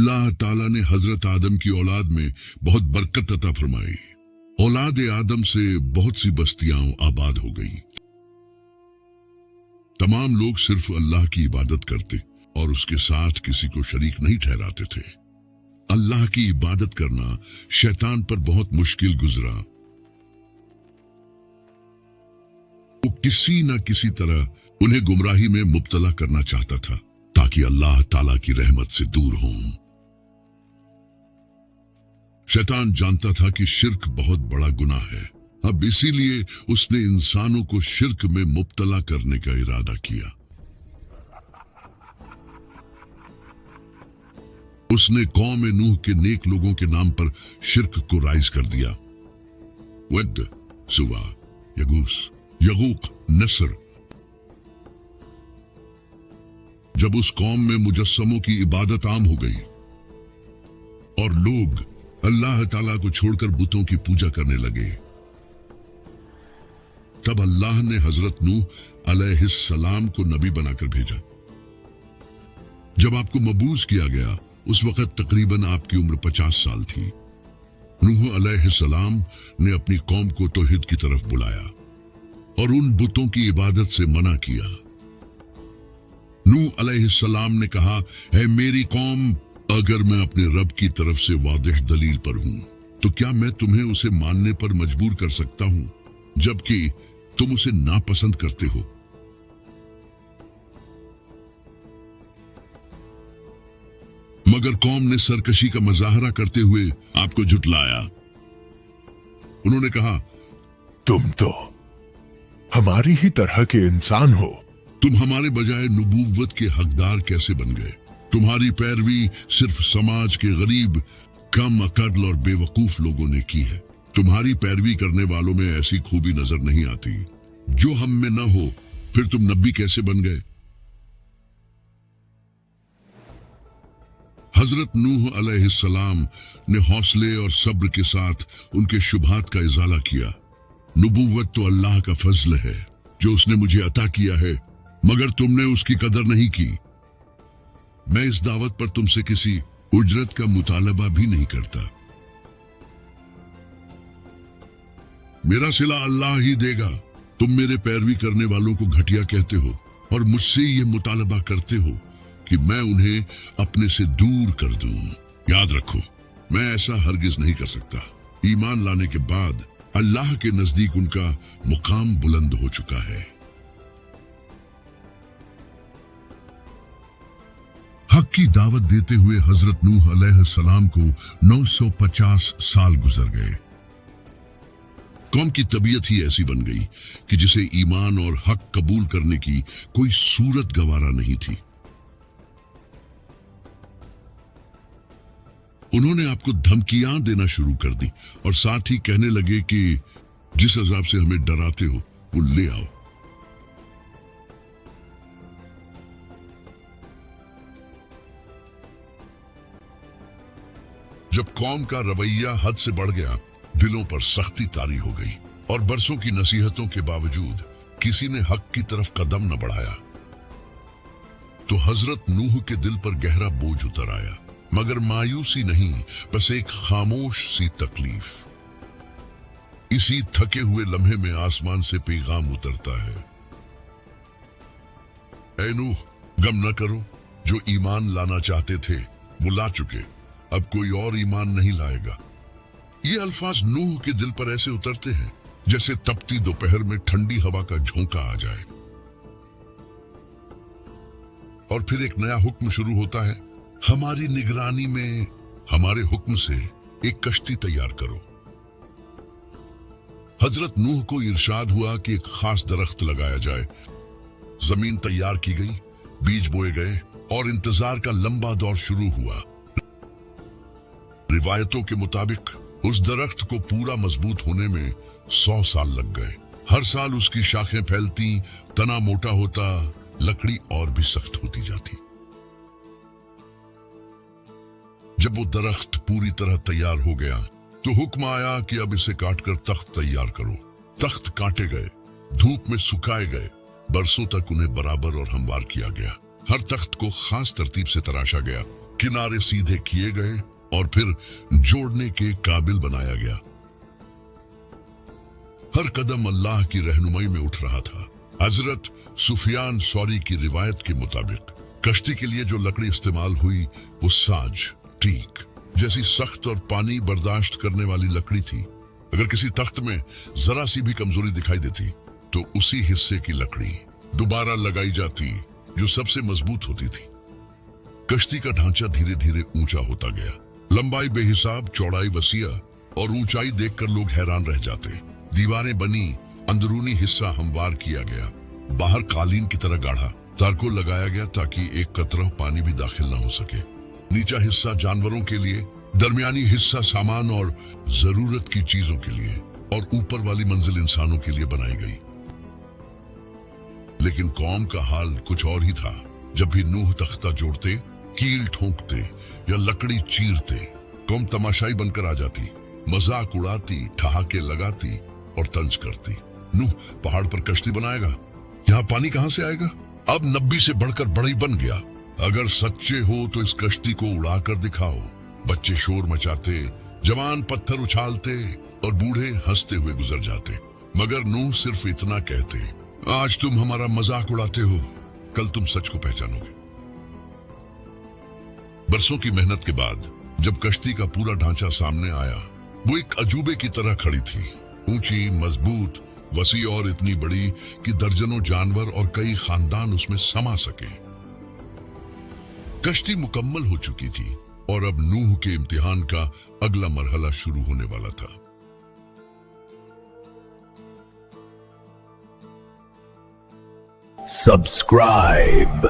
अल्लाह ताला ने हजरत आदम की औलाद में बहुत बरकत अता फरमाई। औलाद आदम से बहुत सी बस्तियां आबाद हो गईं। तमाम लोग सिर्फ अल्लाह की इबादत करते और उसके साथ किसी को शरीक नहीं ठहराते थे। अल्लाह की इबादत करना शैतान पर बहुत मुश्किल गुजरा। वो किसी न किसी तरह उन्हें गुमराही में मुब्तला करना चाहता था ताकि अल्लाह ताला की रहमत से दूर हों। शैतान जानता था कि शिर्क बहुत बड़ा गुनाह है। अब इसीलिए उसने इंसानों को शिर्क में मुब्तला करने का इरादा किया। उसने कौम नूह के नेक लोगों के नाम पर शिर्क को राइज कर दिया। वद, सुवा, यगूस, यगूक, नसर। जब उस कौम में मुजस्समों की इबादत आम हो गई और लोग अल्लाह ताला को छोड़कर बुतों की पूजा करने लगे, तब अल्लाह ने हजरत नूह अलैहिस्सलाम को नबी बनाकर भेजा। जब आपको मबूस किया गया उस वक्त तकरीबन आपकी उम्र 50 साल थी। नूह अलैहिस्सलाम ने अपनी कौम को तौहीद की तरफ बुलाया और उन बुतों की इबादत से मना किया। नूह अलैहिस्सलाम ने कहा, है मेरी कौम, अगर मैं अपने रब की तरफ से वादिह दलील पर हूं तो क्या मैं तुम्हें उसे मानने पर मजबूर कर सकता हूं जबकि तुम उसे नापसंद करते हो। मगर कौम ने सरकशी का मुजाहरा करते हुए आपको झुटलाया। उन्होंने कहा, तुम तो हमारी ही तरह के इंसान हो। तुम हमारे बजाय नबूवत के हकदार कैसे बन गए? तुम्हारी पैरवी सिर्फ समाज के गरीब, कम अकल और बेवकूफ लोगों ने की है। तुम्हारी पैरवी करने वालों में ऐसी खूबी नजर नहीं आती जो हम में न हो। फिर तुम नबी कैसे बन गए? हजरत नूह अलैहिस्सलाम ने हौसले और सब्र के साथ उनके शुबहात का इजाला किया। नबूवत तो अल्लाह का फजल है जो उसने मुझे अता किया है, मगर तुमने उसकी कदर नहीं की। मैं इस दावत पर तुमसे किसी उजरत का मुतालबा भी नहीं करता। मेरा सिला अल्लाह ही देगा। तुम मेरे पैरवी करने वालों को घटिया कहते हो और मुझसे ये मुतालबा करते हो कि मैं उन्हें अपने से दूर कर दूं। याद रखो, मैं ऐसा हरगिज नहीं कर सकता। ईमान लाने के बाद अल्लाह के नजदीक उनका मुकाम बुलंद हो चुका है। हक की दावत देते हुए हजरत नूह अलैहिस्सलाम को 950 साल गुजर गए। कौम की तबीयत ही ऐसी बन गई कि जिसे ईमान और हक कबूल करने की कोई सूरत गवारा नहीं थी। उन्होंने आपको धमकियां देना शुरू कर दी और साथ ही कहने लगे कि जिस अजाब से हमें डराते हो वो ले आओ। जब कौम का रवैया हद से बढ़ गया, दिलों पर सख्ती तारी हो गई और बरसों की नसीहतों के बावजूद किसी ने हक की तरफ कदम न बढ़ाया तो हजरत नूह के दिल पर गहरा बोझ उतर आया, मगर मायूसी नहीं, बस एक खामोश सी तकलीफ। इसी थके हुए लम्हे में आसमान से पैगाम उतरता है, ऐ नूह, गम न करो, जो ईमान लाना चाहते थे वो ला चुके, अब कोई और ईमान नहीं लाएगा। ये अल्फाज नूह के दिल पर ऐसे उतरते हैं जैसे तपती दोपहर में ठंडी हवा का झोंका आ जाए। और फिर एक नया हुक्म शुरू होता है, हमारी निगरानी में हमारे हुक्म से एक कश्ती तैयार करो। हजरत नूह को इरशाद हुआ कि एक खास दरख्त लगाया जाए। जमीन तैयार की गई, बीज बोए गए और इंतजार का लंबा दौर शुरू हुआ। रिवायतों के मुताबिक उस दरख्त को पूरा मजबूत होने में 100 साल लग गए। हर साल उसकी शाखें फैलती, तना मोटा होता, लकड़ी और भी सख्त होती जाती। जब वो दरख्त पूरी तरह तैयार हो गया तो हुक्म आया कि अब इसे काटकर तख्त तैयार करो। तख्त काटे गए, धूप में सुखाए गए, बरसों तक उन्हें बराबर और हमवार किया गया। हर तख्त को खास तरतीब से तराशा गया किनारे सीधे किए गए और फिर जोड़ने के काबिल बनाया गया। हर कदम अल्लाह की रहनुमाई में उठ रहा था। हजरत सुफियान सौरी की रिवायत के मुताबिक कश्ती के लिए जो लकड़ी इस्तेमाल हुई वो साज, टीक जैसी सख्त और पानी बर्दाश्त करने वाली लकड़ी थी। अगर किसी तख्त में जरा सी भी कमजोरी दिखाई देती तो उसी हिस्से की लकड़ी दोबारा लगाई जाती जो सबसे मजबूत होती थी। कश्ती का ढांचा धीरे धीरे ऊंचा होता गया। लंबाई बेहिसाब, चौड़ाई वसीया और ऊंचाई देखकर लोग हैरान रह जाते। दीवारें बनी, अंदरूनी हिस्सा हमवार किया गया, बाहर कालीन की तरह गाढ़ा तारकोल लगाया गया ताकि एक कतरा पानी भी दाखिल न हो सके। नीचा हिस्सा जानवरों के लिए, दरमियानी हिस्सा सामान और जरूरत की चीजों के लिए और ऊपर वाली मंजिल इंसानों के लिए बनाई गई। लेकिन कौम का हाल कुछ और ही था। जब भी नूह तख्ता जोड़ते, कील ठोंकते या लकड़ी चीरते, कौम तमाशाई बनकर आ जाती, मजाक उड़ाती, ठहाके लगाती और तंज करती। नूह पहाड़ पर कश्ती बनाएगा, यहाँ पानी कहां से आएगा? अब नब्बी से बढ़कर बड़ी बन गया। अगर सच्चे हो तो इस कश्ती को उड़ाकर दिखाओ। बच्चे शोर मचाते, जवान पत्थर उछालते और बूढ़े हंसते हुए गुजर जाते। मगर नूह सिर्फ इतना कहते, आज तुम हमारा मजाक उड़ाते हो, कल तुम सच को पहचानोगे। बरसों की मेहनत के बाद जब कश्ती का पूरा ढांचा सामने आया, वो एक अजूबे की तरह खड़ी थी। ऊंची, मजबूत, वसी और इतनी बड़ी कि दर्जनों जानवर और कई खानदान उसमें समा सके। कश्ती मुकम्मल हो चुकी थी और अब नूह के इम्तिहान का अगला मरहला शुरू होने वाला था। Subscribe.